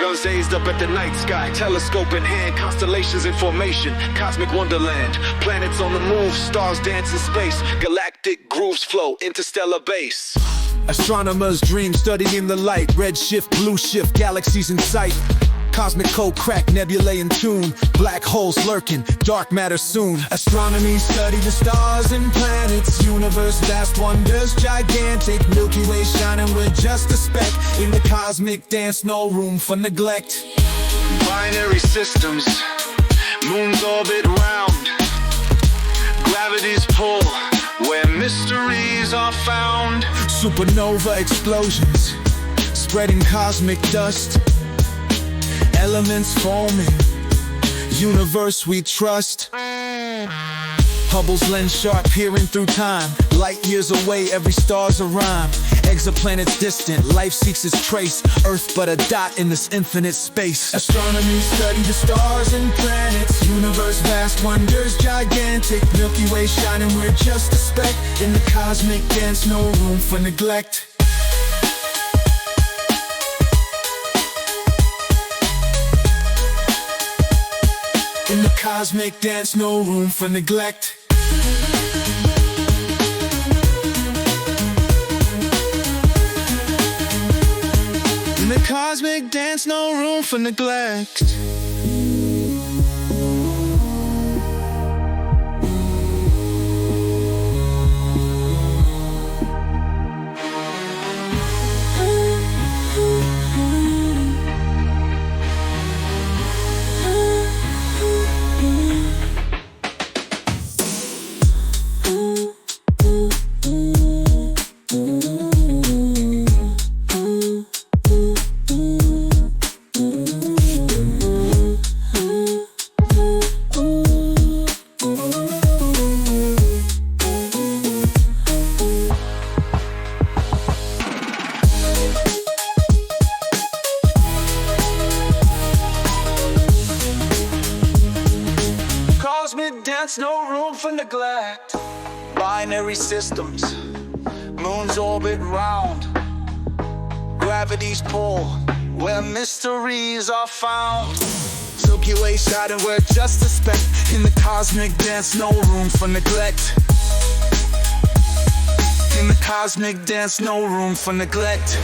guns raised up at the night sky, telescope in hand, constellations in formation, cosmic wonderland, planets on the move, stars dance in space, galactic grooves flow, interstellar base. Astronomers dream studying the light, red shift, blue shift, galaxies in sight. Cosmic code crack, nebulae in tune, black holes lurking, dark matter soon. Astronomy study the stars and planets, universe vast wonders, gigantic, Milky Way shining, we're just a speck in the cosmic dance, no room for neglect. Binary systems, moons orbit round, gravity's pull, where mysteries are found. Supernova explosions, spreading cosmic dust, elements forming, universe we trust. Hubble's lens sharp, peering through time, light years away, every star's a rhyme. Exoplanets distant, life seeks its trace, Earth but a dot in this infinite space. Astronomy study the stars and planets, universe vast wonders, gigantic, Milky Way shining, we're just a speck in the cosmic dance, no room for neglect. In the cosmic dance, no room for neglect. In the cosmic dance, no room for neglect. Cosmic dance, no room for neglect. Binary systems, moons orbit round, gravity's pull, where mysteries are found. Milky Way shining, we're just a speck in the cosmic dance, no room for neglect. In the cosmic dance, no room for neglect.